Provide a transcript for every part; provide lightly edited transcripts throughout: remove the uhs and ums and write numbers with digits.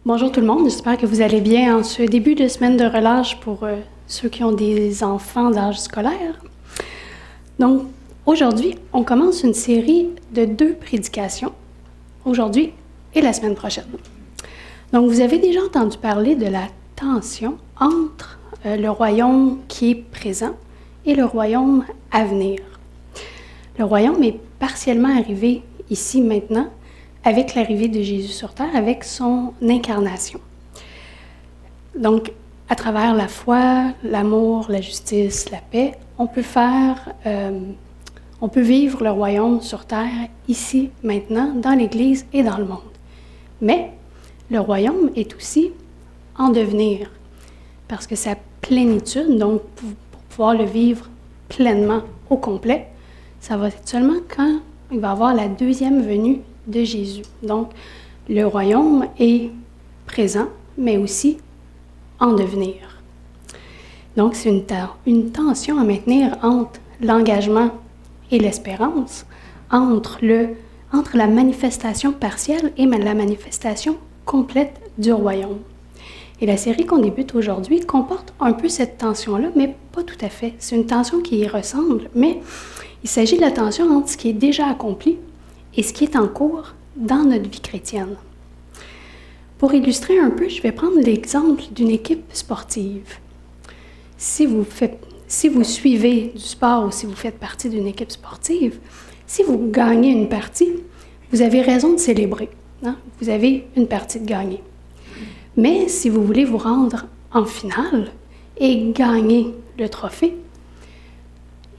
Bonjour tout le monde, j'espère que vous allez bien en ce début de semaine de relâche pour ceux qui ont des enfants d'âge scolaire. Donc, aujourd'hui, on commence une série de 2 prédications, aujourd'hui et la semaine prochaine. Donc, vous avez déjà entendu parler de la tension entre le royaume qui est présent et le royaume à venir. Le royaume est partiellement arrivé ici maintenant, avec l'arrivée de Jésus sur terre, avec son incarnation. Donc, à travers la foi, l'amour, la justice, la paix, on peut vivre le royaume sur terre, ici, maintenant, dans l'Église et dans le monde. Mais le royaume est aussi en devenir, parce que sa plénitude, donc pour pouvoir le vivre pleinement au complet, ça va être seulement quand il va y avoir la deuxième venue de Jésus. Donc, le royaume est présent, mais aussi en devenir. Donc, c'est une tension à maintenir entre l'engagement et l'espérance, entre la manifestation partielle et la manifestation complète du royaume. Et la série qu'on débute aujourd'hui comporte un peu cette tension-là, mais pas tout à fait. C'est une tension qui y ressemble, mais il s'agit de la tension entre ce qui est déjà accompli et ce qui est en cours dans notre vie chrétienne. Pour illustrer un peu, je vais prendre l'exemple d'une équipe sportive. Si vous suivez du sport ou si vous faites partie d'une équipe sportive, si vous gagnez une partie, vous avez raison de célébrer. Hein? Vous avez une partie de gagner. Mais si vous voulez vous rendre en finale et gagner le trophée,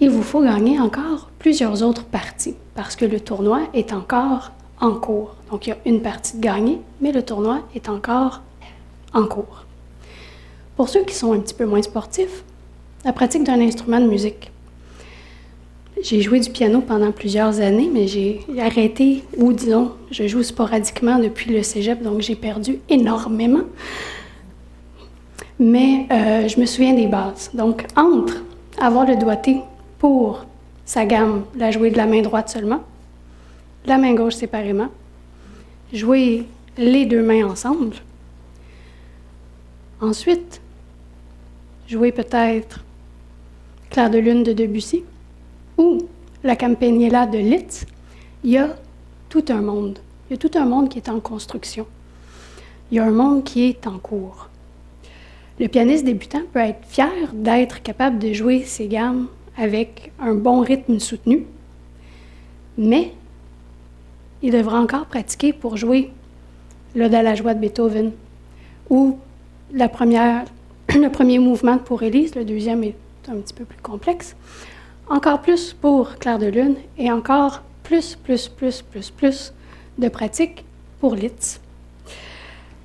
il vous faut gagner encore plusieurs autres parties parce que le tournoi est encore en cours. Donc, il y a une partie de gagner, mais le tournoi est encore en cours. Pour ceux qui sont un petit peu moins sportifs, la pratique d'un instrument de musique. J'ai joué du piano pendant plusieurs années, mais j'ai arrêté, ou disons, je joue sporadiquement depuis le cégep, donc j'ai perdu énormément. Mais je me souviens des bases. Donc, entre avoir le doigté pour sa gamme, la jouer de la main droite seulement, la main gauche séparément, jouer les 2 mains ensemble. Ensuite, jouer peut-être Clair de lune de Debussy ou la Campanella de Liszt. Il y a tout un monde. Il y a tout un monde qui est en construction. Il y a un monde qui est en cours. Le pianiste débutant peut être fier d'être capable de jouer ses gammes avec un bon rythme soutenu, mais il devra encore pratiquer pour jouer l'Ode à la joie de Beethoven ou le premier mouvement pour Élise, le deuxième est un petit peu plus complexe, encore plus pour Clair de lune et encore plus de pratique pour Liszt.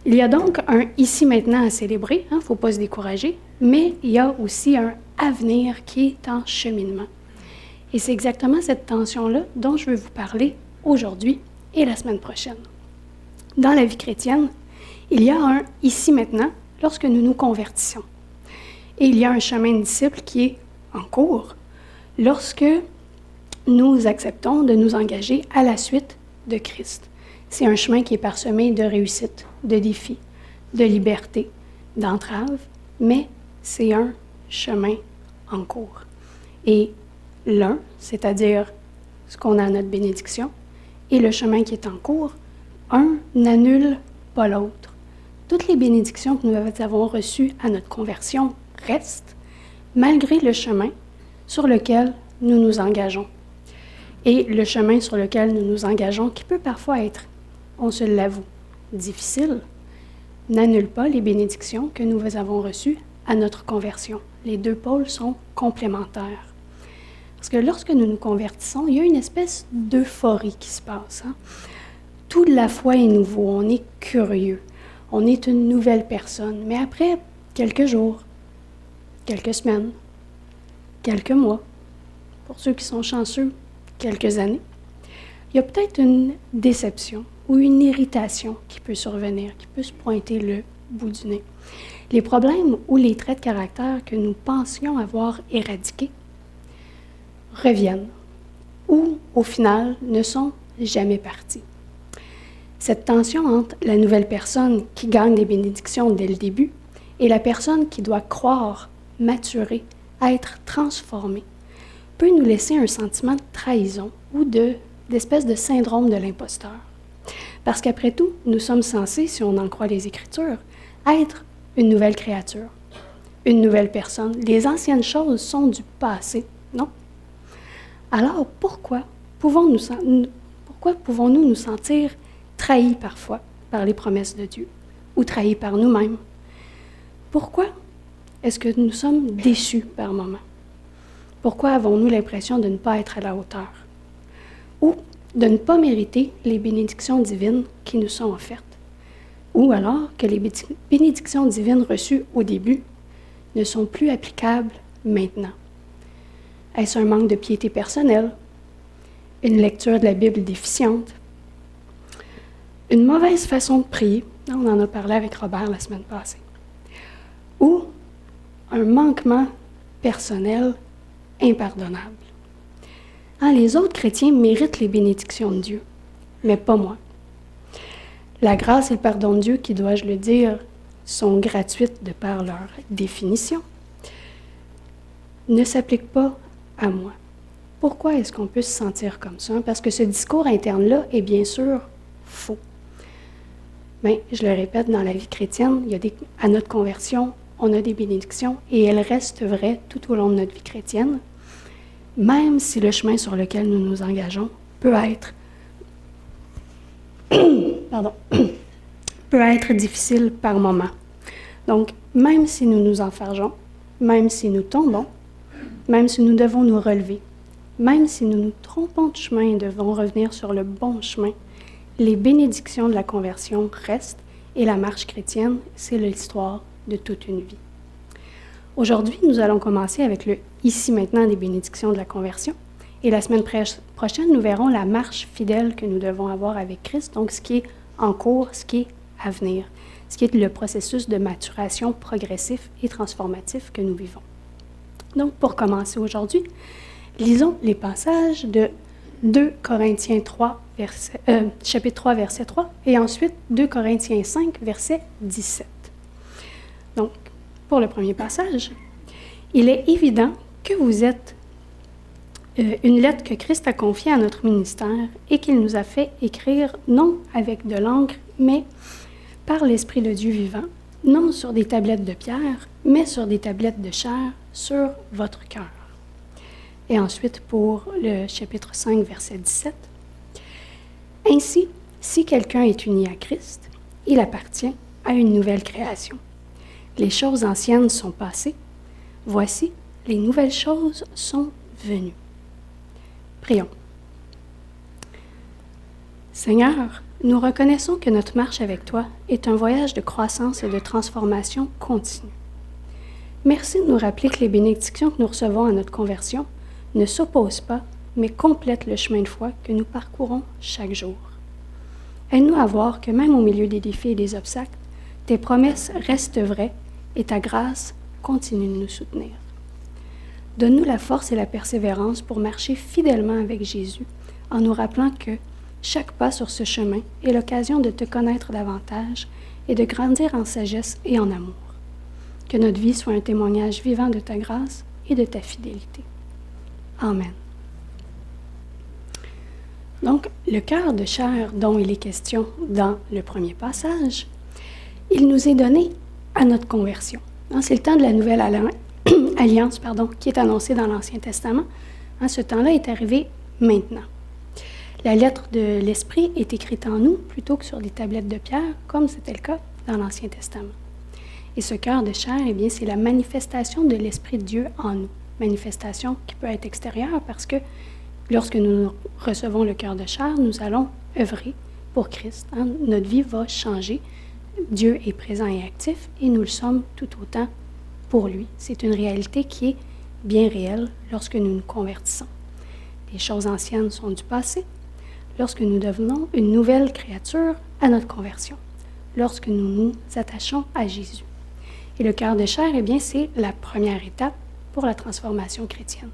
Il y a donc un ici maintenant à célébrer, il ne faut pas se décourager, mais il y a aussi un avenir qui est en cheminement. Et c'est exactement cette tension-là dont je veux vous parler aujourd'hui et la semaine prochaine. Dans la vie chrétienne, il y a un ici maintenant lorsque nous nous convertissons. Et il y a un chemin de disciple qui est en cours lorsque nous acceptons de nous engager à la suite de Christ. C'est un chemin qui est parsemé de réussite, de défis, de liberté, d'entraves, mais c'est un chemin en cours. Et l'un, c'est-à-dire ce qu'on a à notre bénédiction, et le chemin qui est en cours, un n'annule pas l'autre. Toutes les bénédictions que nous avons reçues à notre conversion restent, malgré le chemin sur lequel nous nous engageons. Et le chemin sur lequel nous nous engageons, qui peut parfois être, on se l'avoue, difficile, n'annule pas les bénédictions que nous avons reçues à notre conversion. Les 2 pôles sont complémentaires. Parce que lorsque nous nous convertissons, il y a une espèce d'euphorie qui se passe. Hein? Tout de la foi est nouveau, on est curieux, on est une nouvelle personne. Mais après quelques jours, quelques semaines, quelques mois, pour ceux qui sont chanceux, quelques années, il y a peut-être une déception ou une irritation qui peut survenir, qui peut se pointer le bout du nez. Les problèmes ou les traits de caractère que nous pensions avoir éradiqués reviennent ou, au final, ne sont jamais partis. Cette tension entre la nouvelle personne qui gagne des bénédictions dès le début et la personne qui doit croire, maturer, être transformée, peut nous laisser un sentiment de trahison ou d'espèce de syndrome de l'imposteur. Parce qu'après tout, nous sommes censés, si on en croit les Écritures, être une nouvelle créature, une nouvelle personne. Les anciennes choses sont du passé, non? Alors pourquoi pouvons-nous nous sentir trahis parfois par les promesses de Dieu ou trahis par nous-mêmes? Pourquoi est-ce que nous sommes déçus par moments? Pourquoi avons-nous l'impression de ne pas être à la hauteur? Ou de ne pas mériter les bénédictions divines qui nous sont offertes? Ou alors que les bénédictions divines reçues au début ne sont plus applicables maintenant? Est-ce un manque de piété personnelle? Une lecture de la Bible déficiente? Une mauvaise façon de prier? On en a parlé avec Robert la semaine passée. Ou un manquement personnel impardonnable? Les autres chrétiens méritent les bénédictions de Dieu, mais pas moi. La grâce et le pardon de Dieu, qui, dois-je le dire, sont gratuites de par leur définition, ne s'appliquent pas à moi. Pourquoi est-ce qu'on peut se sentir comme ça? Parce que ce discours interne-là est bien sûr faux. Mais, je le répète, dans la vie chrétienne, à notre conversion, on a des bénédictions et elles restent vraies tout au long de notre vie chrétienne, même si le chemin sur lequel nous nous engageons peut être difficile par moments. Donc, même si nous nous enfargeons, même si nous tombons, même si nous devons nous relever, même si nous nous trompons de chemin et devons revenir sur le bon chemin, les bénédictions de la conversion restent et la marche chrétienne, c'est l'histoire de toute une vie. Aujourd'hui, nous allons commencer avec le « ici maintenant » des bénédictions de la conversion. Et la semaine prochaine, nous verrons la marche fidèle que nous devons avoir avec Christ, donc ce qui est en cours, ce qui est à venir, ce qui est le processus de maturation progressif et transformatif que nous vivons. Donc, pour commencer aujourd'hui, lisons les passages de 2 Corinthiens 3, chapitre 3, verset 3, et ensuite 2 Corinthiens 5, verset 17. Donc, pour le premier passage, il est évident que vous êtes une lettre que Christ a confiée à notre ministère et qu'il nous a fait écrire non avec de l'encre, mais par l'Esprit de Dieu vivant, non sur des tablettes de pierre, mais sur des tablettes de chair, sur votre cœur. Et ensuite, pour le chapitre 5, verset 17, « Ainsi, si quelqu'un est uni à Christ, il appartient à une nouvelle création. Les choses anciennes sont passées. Voici, les nouvelles choses sont venues. » Prions. Seigneur, nous reconnaissons que notre marche avec toi est un voyage de croissance et de transformation continue. Merci de nous rappeler que les bénédictions que nous recevons à notre conversion ne s'opposent pas, mais complètent le chemin de foi que nous parcourons chaque jour. Aide-nous à voir que même au milieu des défis et des obstacles, tes promesses restent vraies et ta grâce continue de nous soutenir. Donne-nous la force et la persévérance pour marcher fidèlement avec Jésus, en nous rappelant que chaque pas sur ce chemin est l'occasion de te connaître davantage et de grandir en sagesse et en amour. Que notre vie soit un témoignage vivant de ta grâce et de ta fidélité. Amen. Donc, le cœur de chair dont il est question dans le premier passage, il nous est donné à notre conversion. C'est le temps de la nouvelle alliance qui est annoncée dans l'Ancien Testament. Ce temps-là est arrivé maintenant. La lettre de l'Esprit est écrite en nous plutôt que sur des tablettes de pierre, comme c'était le cas dans l'Ancien Testament. Et ce cœur de chair, c'est la manifestation de l'Esprit de Dieu en nous. Manifestation qui peut être extérieure parce que lorsque nous recevons le cœur de chair, nous allons œuvrer pour Christ. Notre vie va changer. Dieu est présent et actif et nous le sommes tout autant pour lui. C'est une réalité qui est bien réelle lorsque nous nous convertissons. Les choses anciennes sont du passé lorsque nous devenons une nouvelle créature à notre conversion, lorsque nous nous attachons à Jésus. Et le cœur de chair, c'est la première étape pour la transformation chrétienne.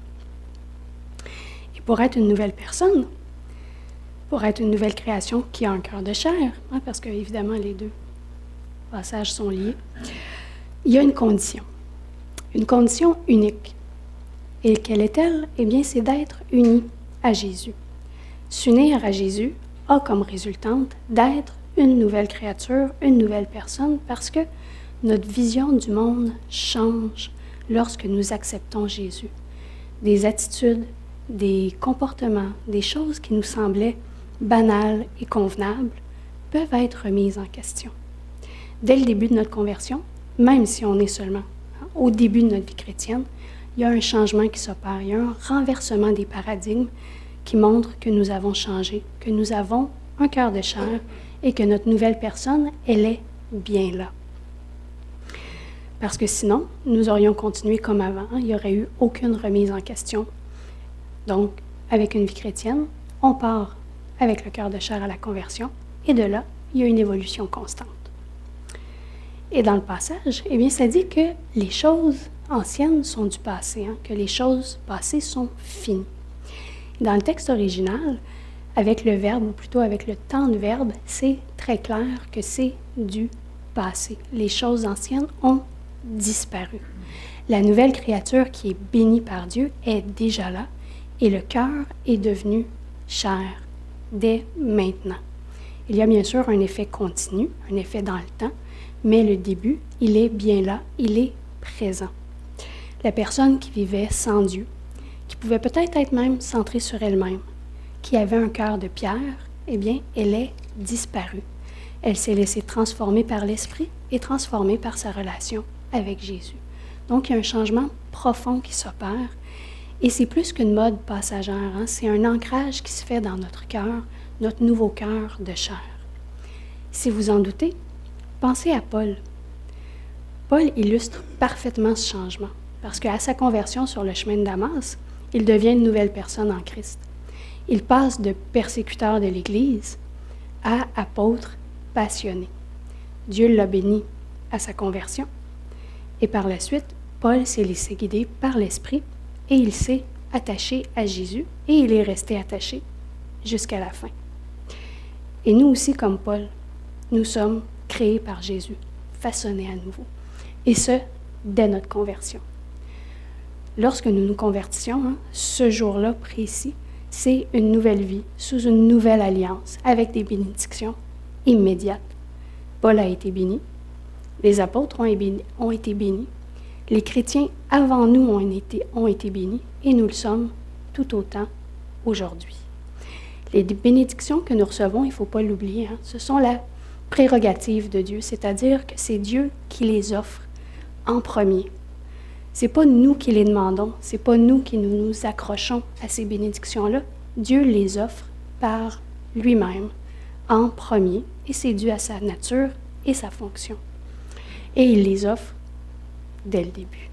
Et pour être une nouvelle personne, pour être une nouvelle création qui a un cœur de chair, hein, parce que évidemment les deux passages sont liés, il y a une condition unique. Et quelle est-elle? Eh bien, c'est d'être uni à Jésus. S'unir à Jésus a comme résultante d'être une nouvelle créature, une nouvelle personne, parce que notre vision du monde change lorsque nous acceptons Jésus. Des attitudes, des comportements, des choses qui nous semblaient banales et convenables peuvent être remises en question. Dès le début de notre conversion, même si on est seulement au début de notre vie chrétienne, il y a un changement qui s'opère, il y a un renversement des paradigmes qui montre que nous avons changé, que nous avons un cœur de chair et que notre nouvelle personne, elle est bien là. Parce que sinon, nous aurions continué comme avant, il n'y aurait eu aucune remise en question. Donc, avec une vie chrétienne, on part avec le cœur de chair à la conversion, et de là, il y a une évolution constante. Et dans le passage, eh bien, ça dit que les choses anciennes sont du passé, hein, que les choses passées sont finies. Dans le texte original, avec le verbe, ou plutôt avec le temps de verbe, c'est très clair que c'est du passé. Les choses anciennes ont disparu. La nouvelle créature qui est bénie par Dieu est déjà là, et le cœur est devenu chair dès maintenant. Il y a bien sûr un effet continu, un effet dans le temps, mais le début, il est bien là, il est présent. La personne qui vivait sans Dieu, qui pouvait peut-être être même centrée sur elle-même, qui avait un cœur de pierre, eh bien, elle est disparue. Elle s'est laissée transformer par l'Esprit et transformée par sa relation avec Jésus. Donc, il y a un changement profond qui s'opère, et c'est plus qu'une mode passagère, hein? C'est un ancrage qui se fait dans notre cœur, notre nouveau cœur de chair. Si vous en doutez, pensez à Paul. Paul illustre parfaitement ce changement, parce qu'à sa conversion sur le chemin de Damas, il devient une nouvelle personne en Christ. Il passe de persécuteur de l'Église à apôtre passionné. Dieu l'a béni à sa conversion, et par la suite, Paul s'est laissé guider par l'Esprit, et il s'est attaché à Jésus, et il est resté attaché jusqu'à la fin. Et nous aussi, comme Paul, nous sommes créés par Jésus, façonnés à nouveau. Et ce, dès notre conversion. Lorsque nous nous convertissons, hein, ce jour-là précis, c'est une nouvelle vie, sous une nouvelle alliance, avec des bénédictions immédiates. Paul a été béni, les apôtres ont été bénis, les chrétiens avant nous ont été bénis, et nous le sommes tout autant aujourd'hui. Les bénédictions que nous recevons, il ne faut pas l'oublier, hein, ce sont la prérogative de Dieu, c'est-à-dire que c'est Dieu qui les offre en premier. Ce n'est pas nous qui les demandons, ce n'est pas nous qui nous accrochons à ces bénédictions-là. Dieu les offre par lui-même en premier, et c'est dû à sa nature et sa fonction. Et il les offre dès le début.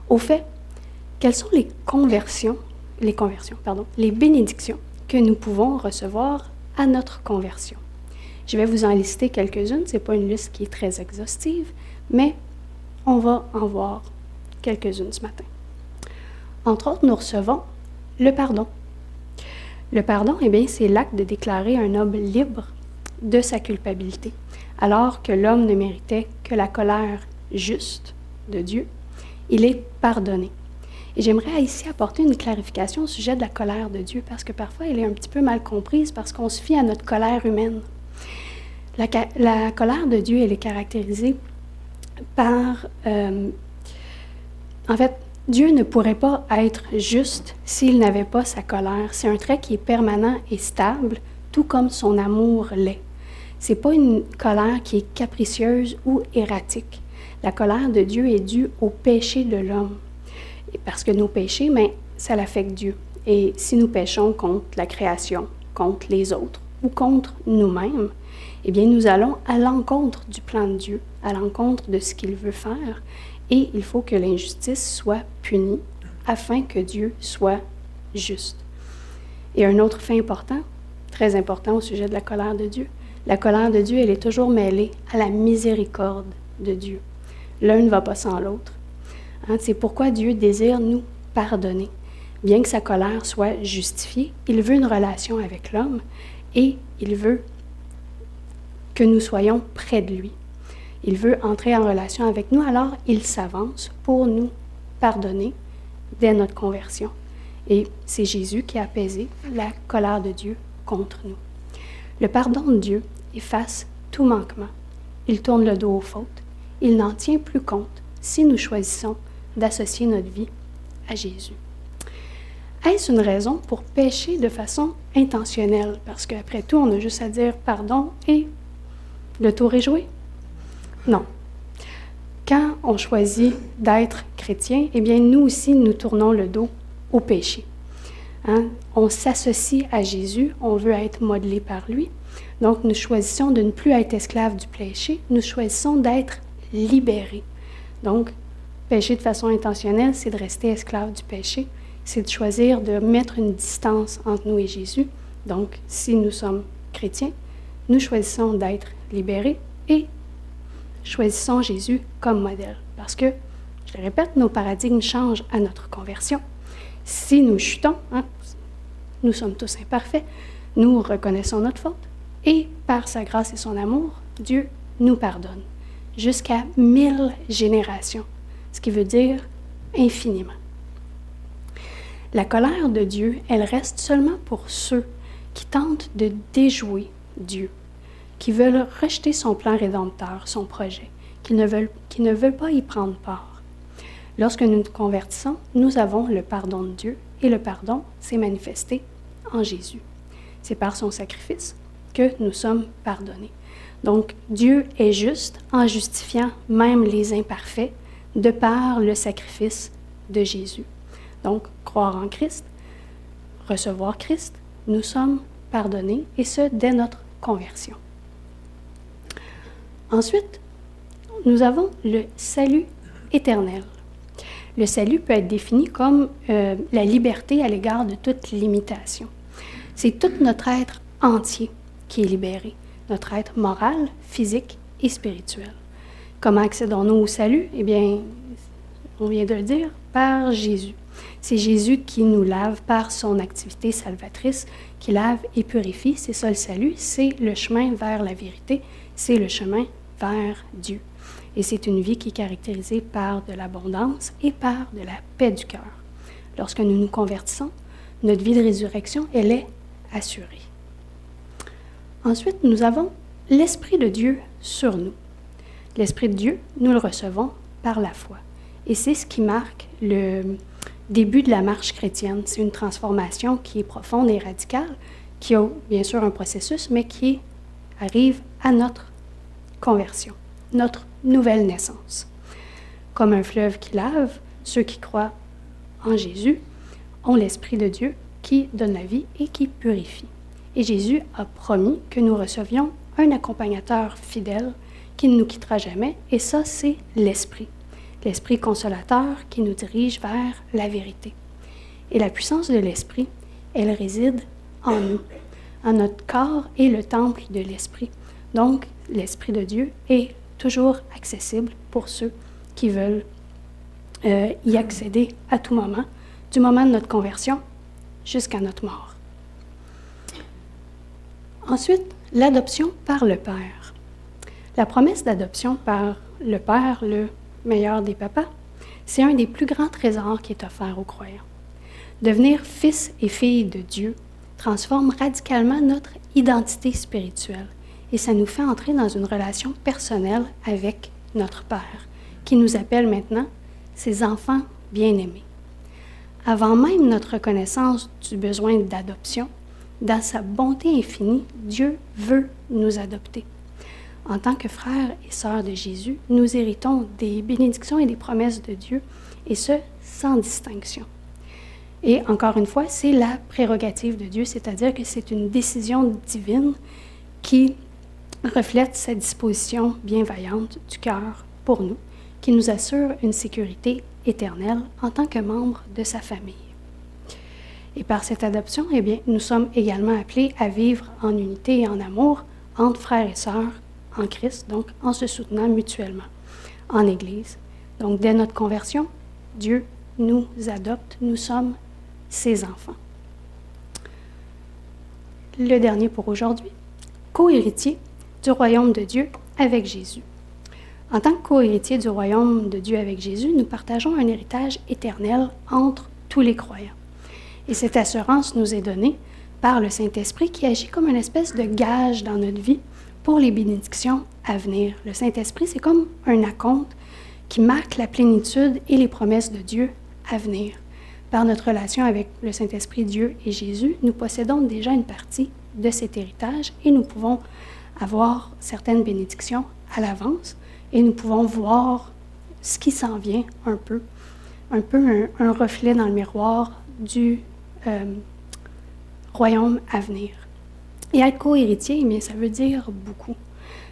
Au fait, quelles sont les bénédictions que nous pouvons recevoir à notre conversion? Je vais vous en lister quelques-unes, ce n'est pas une liste qui est très exhaustive, mais on va en voir quelques-unes ce matin. Entre autres, nous recevons le pardon. Le pardon, eh bien, c'est l'acte de déclarer un homme libre de sa culpabilité, alors que l'homme ne méritait que la colère juste de Dieu. Il est pardonné. Et j'aimerais ici apporter une clarification au sujet de la colère de Dieu, parce que parfois elle est un petit peu mal comprise, parce qu'on se fie à notre colère humaine. La colère de Dieu, elle est caractérisée par... en fait, Dieu ne pourrait pas être juste s'il n'avait pas sa colère. C'est un trait qui est permanent et stable, tout comme son amour l'est. Ce n'est pas une colère qui est capricieuse ou erratique. La colère de Dieu est due au péché de l'homme. Et parce que nos péchés, ça l'affecte Dieu. Et si nous péchons contre la création, contre les autres ou contre nous-mêmes, eh bien, nous allons à l'encontre du plan de Dieu, à l'encontre de ce qu'il veut faire, et il faut que l'injustice soit punie afin que Dieu soit juste. Et un autre fait important, très important au sujet de la colère de Dieu, la colère de Dieu, elle est toujours mêlée à la miséricorde de Dieu. L'un ne va pas sans l'autre. Hein, c'est pourquoi Dieu désire nous pardonner. bien que sa colère soit justifiée, il veut une relation avec l'homme et il veut que nous soyons près de lui. Il veut entrer en relation avec nous, alors il s'avance pour nous pardonner dès notre conversion. Et c'est Jésus qui a apaisé la colère de Dieu contre nous. Le pardon de Dieu efface tout manquement. Il tourne le dos aux fautes. Il n'en tient plus compte si nous choisissons d'associer notre vie à Jésus. Est-ce une raison pour pécher de façon intentionnelle? Parce qu'après tout, on a juste à dire pardon et le tour est joué? Non. Quand on choisit d'être chrétien, eh bien, nous aussi, nous tournons le dos au péché. Hein? On s'associe à Jésus, on veut être modelé par lui. Donc, nous choisissons de ne plus être esclaves du péché, nous choisissons d'être libérés. Donc, pécher de façon intentionnelle, c'est de rester esclave du péché, c'est de choisir de mettre une distance entre nous et Jésus. Donc, si nous sommes chrétiens, nous choisissons d'être libérés et choisissons Jésus comme modèle. Parce que, je le répète, nos paradigmes changent à notre conversion. Si nous chutons, hein, nous sommes tous imparfaits, nous reconnaissons notre faute et par sa grâce et son amour, Dieu nous pardonne jusqu'à 1000 générations, ce qui veut dire infiniment. La colère de Dieu, elle reste seulement pour ceux qui tentent de déjouer Dieu, qui veulent rejeter son plan rédempteur, son projet, qui ne veulent pas y prendre part. Lorsque nous nous convertissons, nous avons le pardon de Dieu et le pardon s'est manifesté en Jésus. C'est par son sacrifice que nous sommes pardonnés. Donc, Dieu est juste en justifiant même les imparfaits de par le sacrifice de Jésus. Donc, croire en Christ, recevoir Christ, nous sommes pardonnés, et ce, dès notre conversion. Ensuite, nous avons le salut éternel. Le salut peut être défini comme la liberté à l'égard de toute limitation. C'est tout notre être entier qui est libéré, notre être moral, physique et spirituel. Comment accédons-nous au salut? Eh bien, on vient de le dire, par Jésus. C'est Jésus qui nous lave par son activité salvatrice, qui lave et purifie. C'est ça le salut, c'est le chemin vers la vérité, c'est le chemin vers Dieu. Et c'est une vie qui est caractérisée par de l'abondance et par de la paix du cœur. Lorsque nous nous convertissons, notre vie de résurrection, elle est assurée. Ensuite, nous avons l'Esprit de Dieu sur nous. L'Esprit de Dieu, nous le recevons par la foi. Et c'est ce qui marque le début de la marche chrétienne. C'est une transformation qui est profonde et radicale, qui a bien sûr un processus, mais qui arrive à notre conversion, notre nouvelle naissance. Comme un fleuve qui lave, ceux qui croient en Jésus ont l'Esprit de Dieu qui donne la vie et qui purifie. Et Jésus a promis que nous recevions un accompagnateur fidèle qui ne nous quittera jamais, et ça, c'est l'Esprit. L'Esprit consolateur qui nous dirige vers la vérité. Et la puissance de l'Esprit, elle réside en nous. En notre corps est le temple de l'Esprit. Donc, l'Esprit de Dieu est toujours accessible pour ceux qui veulent y accéder à tout moment, du moment de notre conversion jusqu'à notre mort. Ensuite, l'adoption par le Père. La promesse d'adoption par le Père, le meilleur des papas, c'est un des plus grands trésors qui est offert aux croyants. Devenir fils et fille de Dieu transforme radicalement notre identité spirituelle et ça nous fait entrer dans une relation personnelle avec notre Père, qui nous appelle maintenant ses enfants bien-aimés. Avant même notre reconnaissance du besoin d'adoption, dans sa bonté infinie, Dieu veut nous adopter. En tant que frères et sœurs de Jésus, nous héritons des bénédictions et des promesses de Dieu, et ce, sans distinction. Et encore une fois, c'est la prérogative de Dieu, c'est-à-dire que c'est une décision divine qui reflète sa disposition bienveillante du cœur pour nous, qui nous assure une sécurité éternelle en tant que membres de sa famille. Et par cette adoption, eh bien, nous sommes également appelés à vivre en unité et en amour entre frères et sœurs en Christ, donc en se soutenant mutuellement en Église. Donc, dès notre conversion, Dieu nous adopte, nous sommes ses enfants. Le dernier pour aujourd'hui, co-héritier du royaume de Dieu avec Jésus. En tant que co-héritier du royaume de Dieu avec Jésus, nous partageons un héritage éternel entre tous les croyants. Et cette assurance nous est donnée par le Saint-Esprit qui agit comme une espèce de gage dans notre vie pour les bénédictions à venir. Le Saint-Esprit, c'est comme un acompte qui marque la plénitude et les promesses de Dieu à venir. Par notre relation avec le Saint-Esprit, Dieu et Jésus, nous possédons déjà une partie de cet héritage et nous pouvons avoir certaines bénédictions à l'avance et nous pouvons voir ce qui s'en vient un peu un reflet dans le miroir du royaume à venir. Et être co-héritier, eh bien, ça veut dire beaucoup.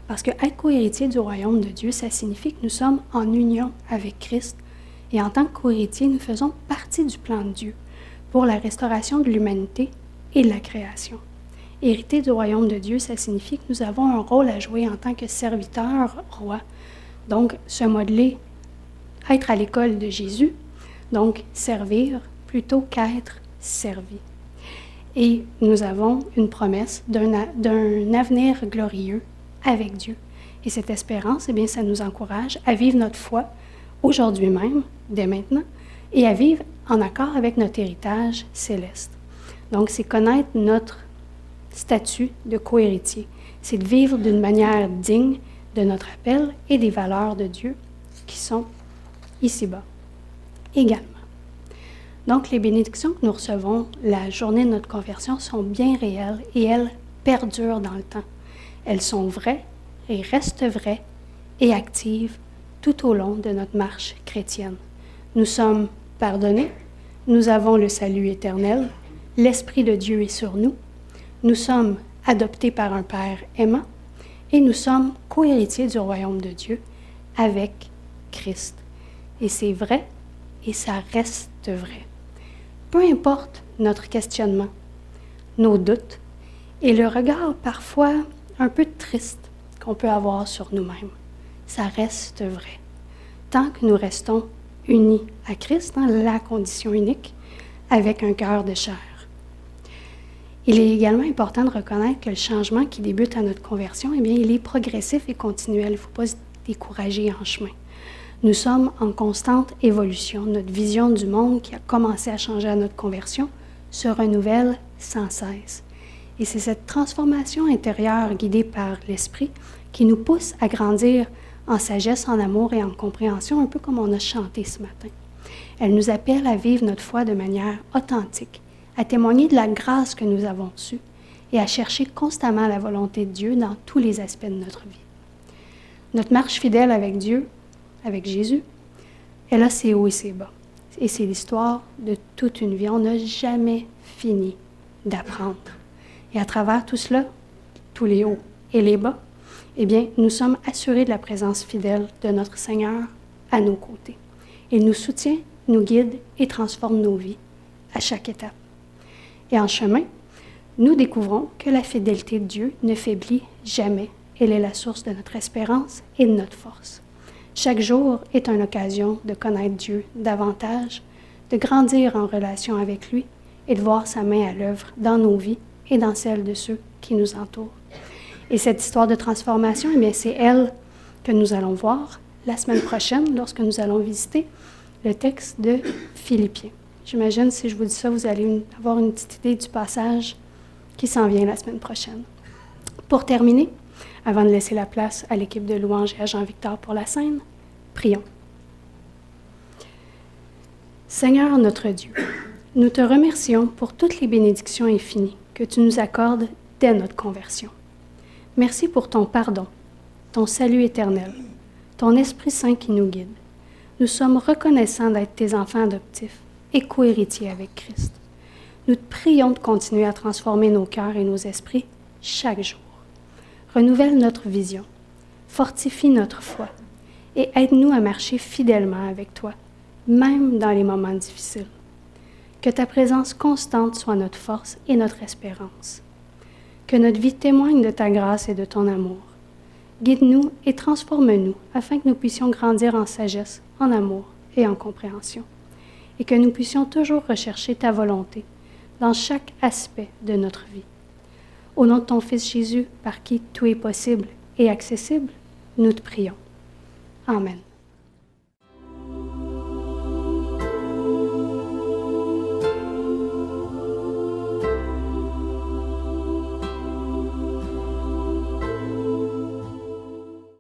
Parce que être co-héritier du royaume de Dieu, ça signifie que nous sommes en union avec Christ. Et en tant que co-héritier, nous faisons partie du plan de Dieu pour la restauration de l'humanité et de la création. Hériter du royaume de Dieu, ça signifie que nous avons un rôle à jouer en tant que serviteurs rois. Donc, se modeler, être à l'école de Jésus, donc servir plutôt qu'être servi. Et nous avons une promesse d'un avenir glorieux avec Dieu. Et cette espérance, eh bien, ça nous encourage à vivre notre foi aujourd'hui même, dès maintenant, et à vivre en accord avec notre héritage céleste. Donc, c'est connaître notre statut de co-héritier. C'est de vivre d'une manière digne de notre appel et des valeurs de Dieu qui sont ici-bas également. Donc, les bénédictions que nous recevons la journée de notre conversion sont bien réelles et elles perdurent dans le temps. Elles sont vraies et restent vraies et actives tout au long de notre marche chrétienne. Nous sommes pardonnés, nous avons le salut éternel, l'Esprit de Dieu est sur nous, nous sommes adoptés par un Père aimant et nous sommes co-héritiers du royaume de Dieu avec Christ. Et c'est vrai et ça reste vrai. Peu importe notre questionnement, nos doutes et le regard parfois un peu triste qu'on peut avoir sur nous-mêmes, ça reste vrai. Tant que nous restons unis à Christ, dans la condition unique, avec un cœur de chair. Il est également important de reconnaître que le changement qui débute à notre conversion, eh bien, il est progressif et continuel. Il ne faut pas se décourager en chemin. Nous sommes en constante évolution. Notre vision du monde qui a commencé à changer à notre conversion se renouvelle sans cesse. Et c'est cette transformation intérieure guidée par l'Esprit qui nous pousse à grandir en sagesse, en amour et en compréhension, un peu comme on a chanté ce matin. Elle nous appelle à vivre notre foi de manière authentique, à témoigner de la grâce que nous avons reçue et à chercher constamment la volonté de Dieu dans tous les aspects de notre vie. Notre marche fidèle avec Dieu, avec Jésus, elle a ses hauts et ses bas. Et c'est l'histoire de toute une vie. On n'a jamais fini d'apprendre. Et à travers tout cela, tous les hauts et les bas, eh bien, nous sommes assurés de la présence fidèle de notre Seigneur à nos côtés. Il nous soutient, nous guide et transforme nos vies à chaque étape. Et en chemin, nous découvrons que la fidélité de Dieu ne faiblit jamais. Elle est la source de notre espérance et de notre force. Chaque jour est une occasion de connaître Dieu davantage, de grandir en relation avec lui et de voir sa main à l'œuvre dans nos vies et dans celles de ceux qui nous entourent. Et cette histoire de transformation, eh bien, c'est elle que nous allons voir la semaine prochaine lorsque nous allons visiter le texte de Philippiens. J'imagine, si je vous dis ça, vous allez avoir une petite idée du passage qui s'en vient la semaine prochaine. Pour terminer, avant de laisser la place à l'équipe de louanges et à Jean-Victor pour la scène, prions. Seigneur notre Dieu, nous te remercions pour toutes les bénédictions infinies que tu nous accordes dès notre conversion. Merci pour ton pardon, ton salut éternel, ton Esprit Saint qui nous guide. Nous sommes reconnaissants d'être tes enfants adoptifs et co-héritiers avec Christ. Nous te prions de continuer à transformer nos cœurs et nos esprits chaque jour. Renouvelle notre vision, fortifie notre foi et aide-nous à marcher fidèlement avec toi, même dans les moments difficiles. Que ta présence constante soit notre force et notre espérance. Que notre vie témoigne de ta grâce et de ton amour. Guide-nous et transforme-nous afin que nous puissions grandir en sagesse, en amour et en compréhension. et que nous puissions toujours rechercher ta volonté dans chaque aspect de notre vie. Au nom de ton Fils Jésus, par qui tout est possible et accessible, nous te prions. Amen.